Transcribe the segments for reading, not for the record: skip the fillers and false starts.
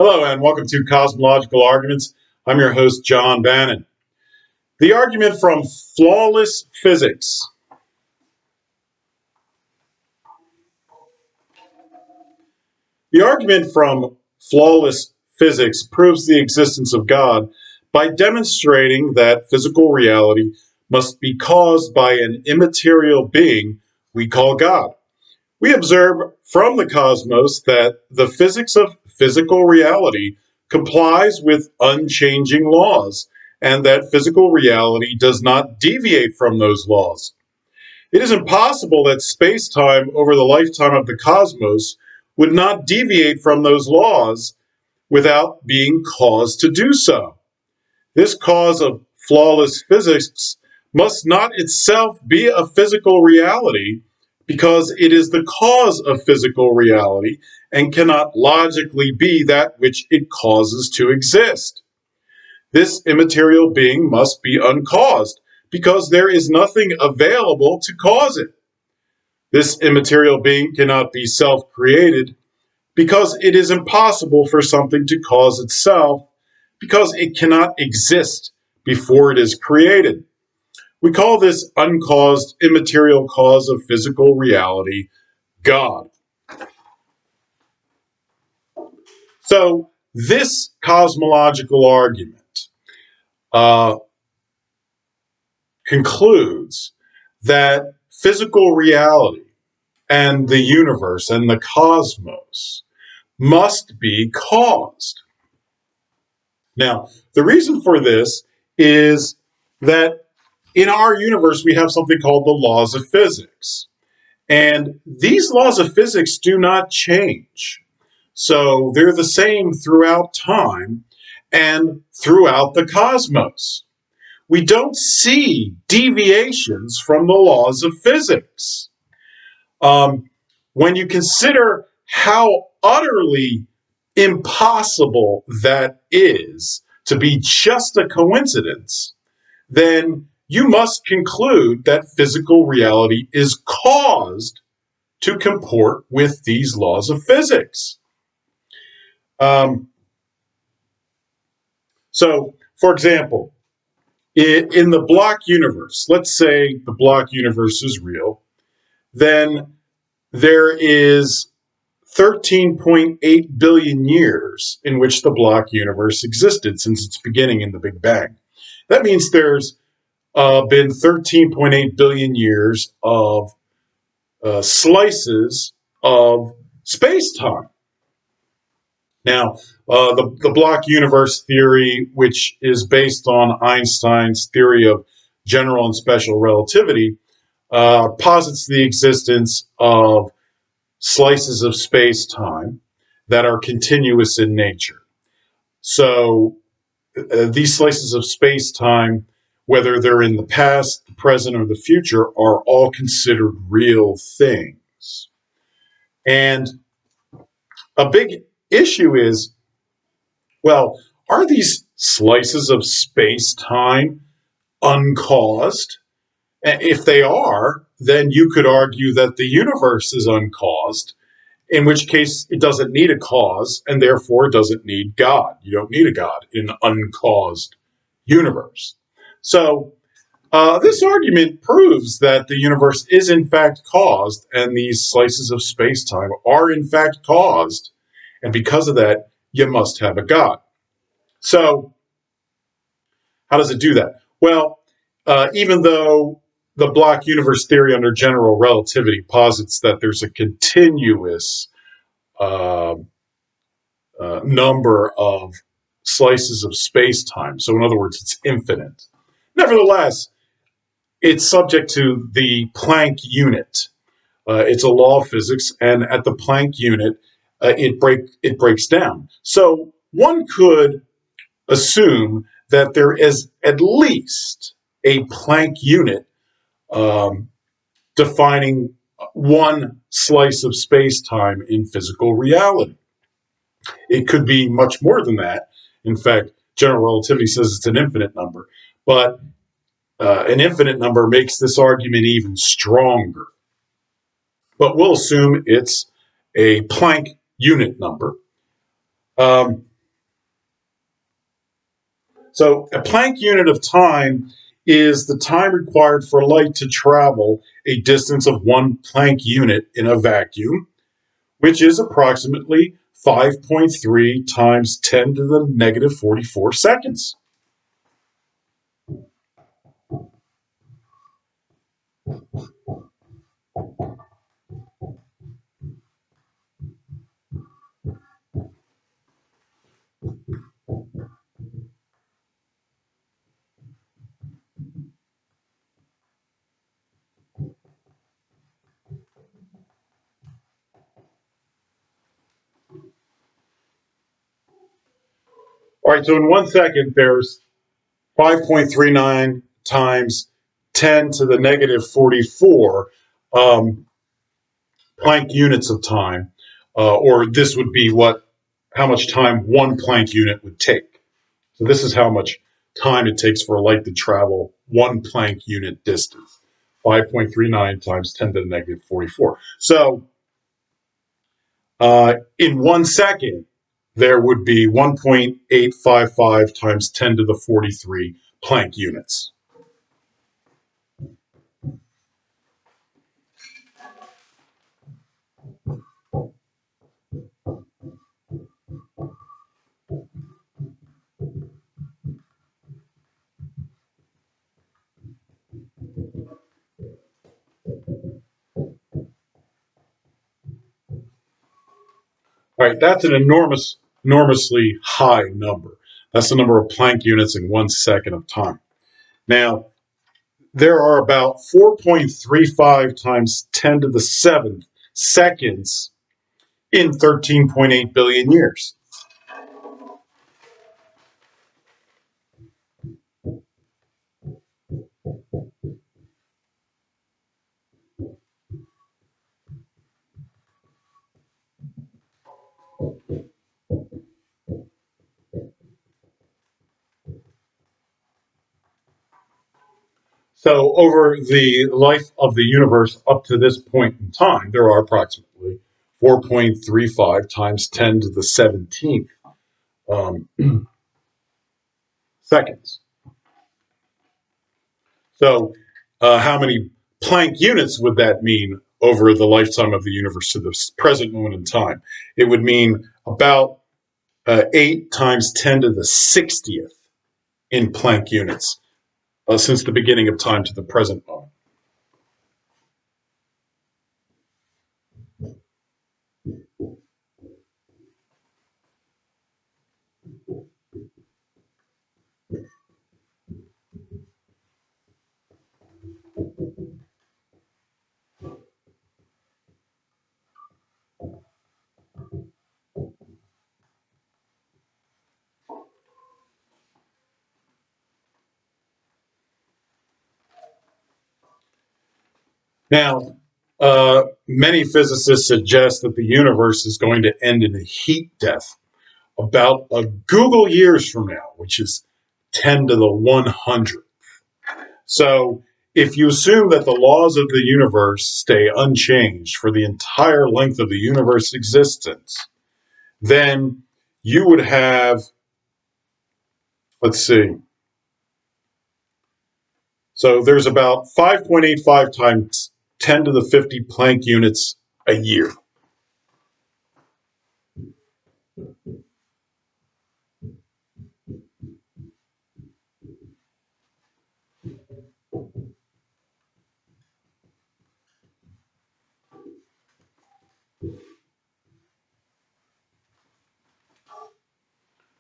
Hello and welcome to Cosmological Arguments. I'm your host, John Bannan. The argument from flawless physics. The argument from flawless physics proves the existence of God by demonstrating that physical reality must be caused by an immaterial being we call God. We observe from the cosmos that the physics of physical reality complies with unchanging laws, and that physical reality does not deviate from those laws. It is impossible that space-time over the lifetime of the cosmos would not deviate from those laws without being caused to do so. This cause of flawless physics must not itself be a physical reality, because it is the cause of physical reality and cannot logically be that which it causes to exist. This immaterial being must be uncaused, because there is nothing available to cause it. This immaterial being cannot be self-created, because it is impossible for something to cause itself, because it cannot exist before it is created. We call this uncaused, immaterial cause of physical reality God. So this cosmological argument concludes that physical reality and the universe and the cosmos must be caused. Now, the reason for this is that in our universe, we have something called the laws of physics. And these laws of physics do not change. So they're the same throughout time and throughout the cosmos. We don't see deviations from the laws of physics. When you consider how utterly impossible that is to be just a coincidence, then you must conclude that physical reality is caused to comport with these laws of physics. So, for example, in the block universe, let's say the block universe is real, then there is 13.8 billion years in which the block universe existed since its beginning in the Big Bang. That means there's been 13.8 billion years of slices of space-time. Now, the block universe theory, which is based on Einstein's theory of general and special relativity, posits the existence of slices of space-time that are continuous in nature. So these slices of space-time, whether they're in the past, the present, or the future, are all considered real things. And a big issue is, well, are these slices of space-time uncaused? If they are, then you could argue that the universe is uncaused, in which case it doesn't need a cause, and therefore it doesn't need God. You don't need a God in an uncaused universe. So this argument proves that the universe is in fact caused, and these slices of space-time are in fact caused, and because of that, you must have a God. So how does it do that? Well, even though the block universe theory under general relativity posits that there's a continuous number of slices of space-time, so in other words, it's infinite. Nevertheless, it's subject to the Planck unit. It's a law of physics, and at the Planck unit, it breaks down. So one could assume that there is at least a Planck unit defining one slice of space-time in physical reality. It could be much more than that. In fact, general relativity says it's an infinite number, but an infinite number makes this argument even stronger. But we'll assume it's a Planck unit number. So a Planck unit of time is the time required for light to travel a distance of 1 Planck unit in a vacuum, which is approximately 5.3 times 10 to the negative 44 seconds. All right, so in 1 second, there's 5.39 times 10 to the negative 44 Planck units of time, or this would be how much time 1 Planck unit would take. So this is how much time it takes for light to travel 1 Planck unit distance, 5.39 times 10 to the negative 44. So in 1 second, there would be 1.855 times 10 to the 43 Planck units. All right, that's an enormously high number. That's the number of Planck units in 1 second of time. Now, there are about 4.35 times 10 to the 7th seconds in 13.8 billion years. So, over the life of the universe up to this point in time, there are approximately 4.35 times 10 to the 17th um, seconds. So, how many Planck units would that mean over the lifetime of the universe to the present moment in time? It would mean about 8 times 10 to the 60th in Planck units since the beginning of time to the present moment. Now, many physicists suggest that the universe is going to end in a heat death about a Google years from now, which is 10 to the 100. So, if you assume that the laws of the universe stay unchanged for the entire length of the universe's existence, then you would have, let's see, so there's about 5.85 times 10 to the 50 Planck units a year.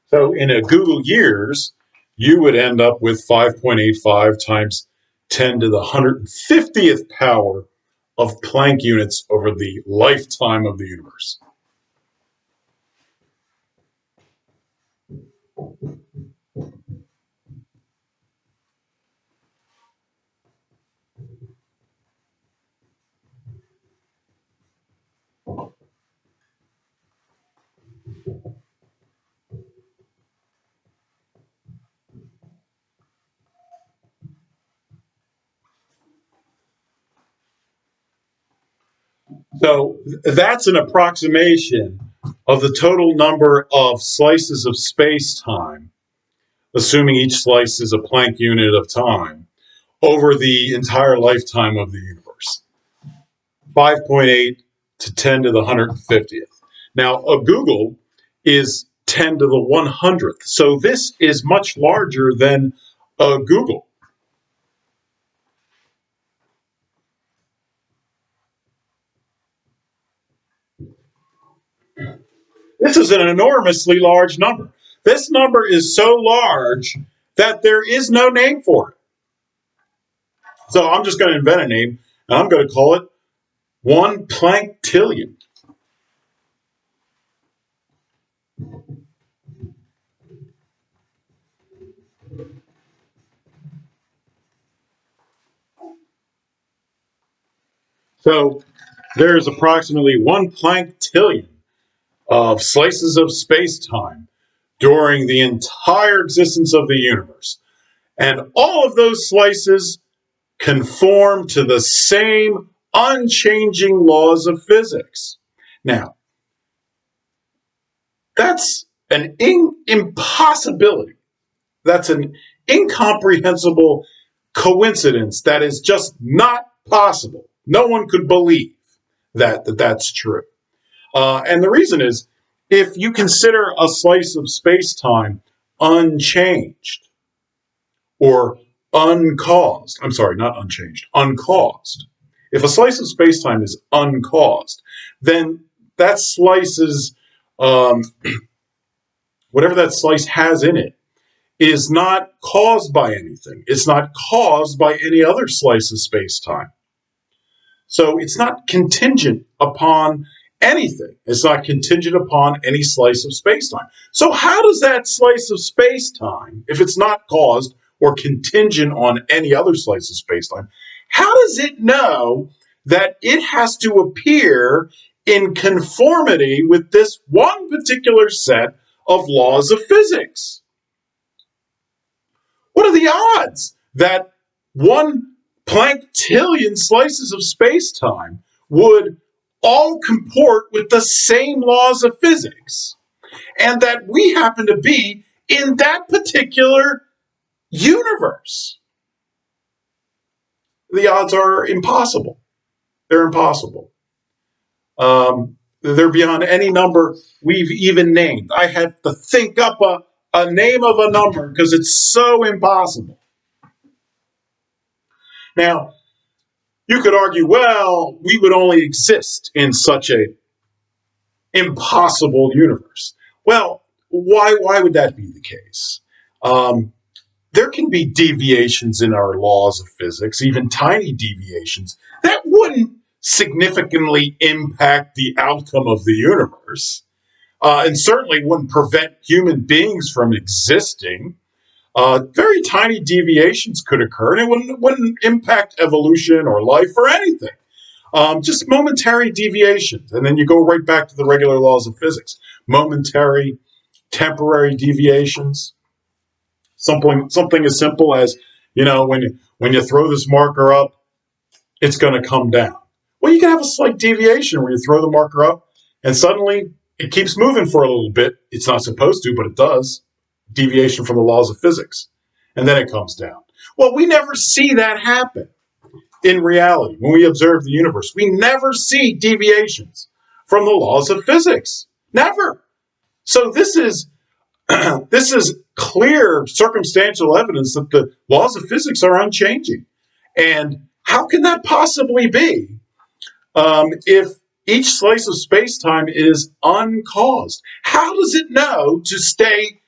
So in a Google years, you would end up with 5.85 times 10 to the 150th power of Planck units over the lifetime of the universe. So that's an approximation of the total number of slices of space time assuming each slice is a Planck unit of time, over the entire lifetime of the universe. 5.8 to 10 to the 150th. Now, a googol is 10 to the 100th. So this is much larger than a googol. This is an enormously large number. This number is so large that there is no name for it. So I'm just going to invent a name, and I'm going to call it 1 Planktillion. So there's approximately 1 Planktillion of slices of space-time during the entire existence of the universe. And all of those slices conform to the same unchanging laws of physics. Now, that's an impossibility. That's an incomprehensible coincidence that is just not possible. No one could believe that's true. And the reason is, if you consider a slice of space-time unchanged or uncaused, I'm sorry, not unchanged, uncaused. If a slice of space-time is uncaused, then that slice's, whatever that slice has in it, is not caused by anything. It's not caused by any other slice of space-time. So it's not contingent upon anything. It's not contingent upon any slice of space-time. So how does that slice of space-time, if it's not caused or contingent on any other slice of space-time, how does it know that it has to appear in conformity with this one particular set of laws of physics? What are the odds that 1 Planktillion slices of space-time would all comport with the same laws of physics, and that we happen to be in that particular universe? The odds are impossible. They're impossible. They're beyond any number we've even named. I had to think up a name of a number because it's so impossible. Now, you could argue, well, we would only exist in such a impossible universe. Well, why would that be the case? There can be deviations in our laws of physics, even tiny deviations, that wouldn't significantly impact the outcome of the universe, and certainly wouldn't prevent human beings from existing. Very tiny deviations could occur, and it wouldn't impact evolution or life or anything. Just momentary deviations, and then you go right back to the regular laws of physics. Momentary, temporary deviations. Something as simple as, when you throw this marker up, it's going to come down. Well, you can have a slight deviation where you throw the marker up, and suddenly it keeps moving for a little bit. It's not supposed to, but it does. Deviation from the laws of physics. And then it comes down. Well, we never see that happen in reality. When we observe the universe, we never see deviations from the laws of physics. Never. So this is clear circumstantial evidence that the laws of physics are unchanging. And how can that possibly be if each slice of space-time is uncaused? How does it know to stay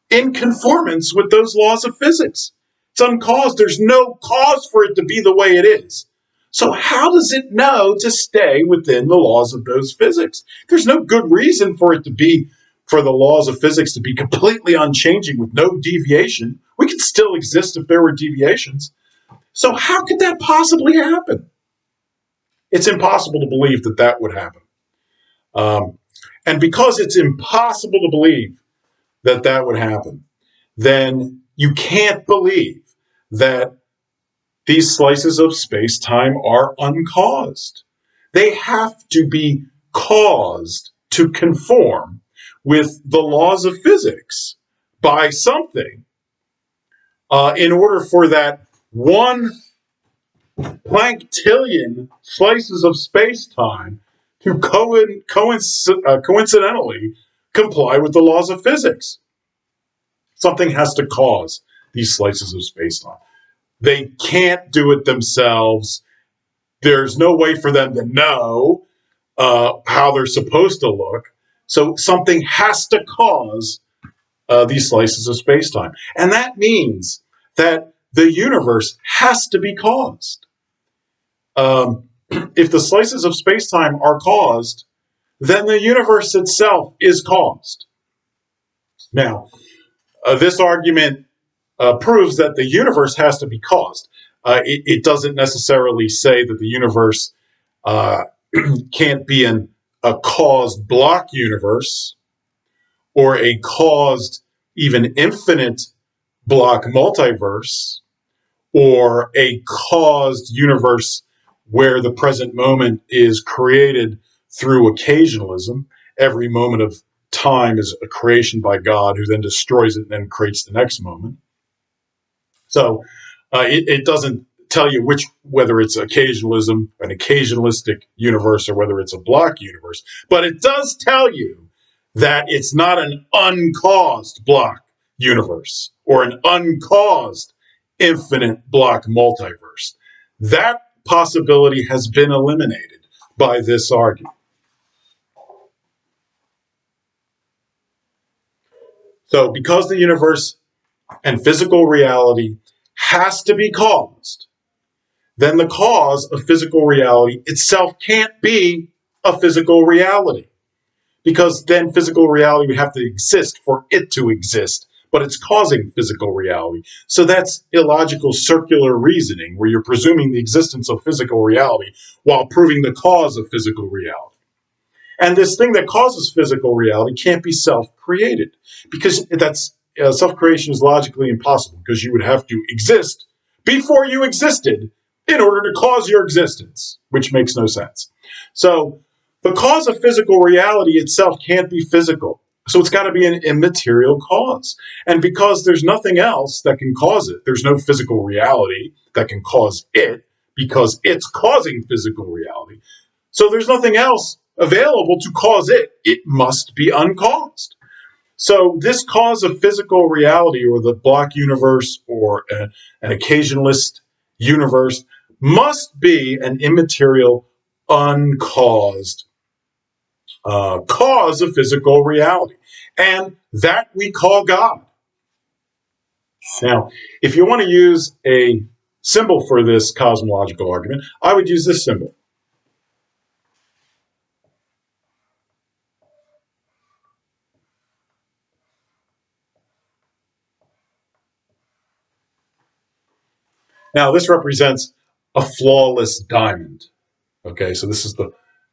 in conformance with those laws of physics? It's uncaused. There's no cause for it to be the way it is. So how does it know to stay within the laws of those physics? There's no good reason for the laws of physics to be completely unchanging with no deviation. We could still exist if there were deviations. So how could that possibly happen? It's impossible to believe that would happen. And because it's impossible to believe that would happen, then you can't believe that these slices of space-time are uncaused. They have to be caused to conform with the laws of physics by something, in order for that 1 planktillion slices of space-time to coincidentally comply with the laws of physics. Something has to cause these slices of space-time. They can't do it themselves. There's no way for them to know how they're supposed to look. So something has to cause these slices of space-time. And that means that the universe has to be caused. If the slices of space-time are caused, then the universe itself is caused. Now, this argument proves that the universe has to be caused. It doesn't necessarily say that the universe can't be a caused block universe or a caused even infinite block multiverse or a caused universe where the present moment is created through occasionalism. Every moment of time is a creation by God who then destroys it and then creates the next moment. So it doesn't tell you whether it's occasionalism, an occasionalistic universe, or whether it's a block universe. But it does tell you that it's not an uncaused block universe or an uncaused infinite block multiverse. That possibility has been eliminated by this argument. So because the universe and physical reality has to be caused, then the cause of physical reality itself can't be a physical reality, because then physical reality would have to exist for it to exist, but it's causing physical reality. So that's illogical circular reasoning, where you're presuming the existence of physical reality while proving the cause of physical reality. And this thing that causes physical reality can't be self-created, because that's self-creation is logically impossible, because you would have to exist before you existed in order to cause your existence, which makes no sense. So the cause of physical reality itself can't be physical. So it's got to be an immaterial cause. And because there's nothing else that can cause it, there's no physical reality that can cause it, because it's causing physical reality. So there's nothing else available to cause it. It must be uncaused. So this cause of physical reality, or the block universe, or an occasionalist universe, must be an immaterial, uncaused cause of physical reality. And that we call God. Now, if you want to use a symbol for this cosmological argument, I would use this symbol. Now, this represents a flawless diamond. Okay, so this is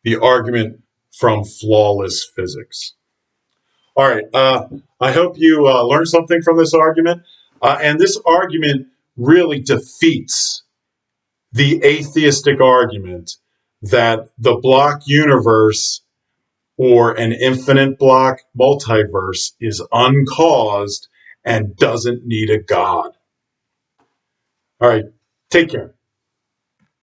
the argument from flawless physics. All right, I hope you learned something from this argument. And this argument really defeats the atheistic argument that the block universe or an infinite block multiverse is uncaused and doesn't need a God. All right, take care.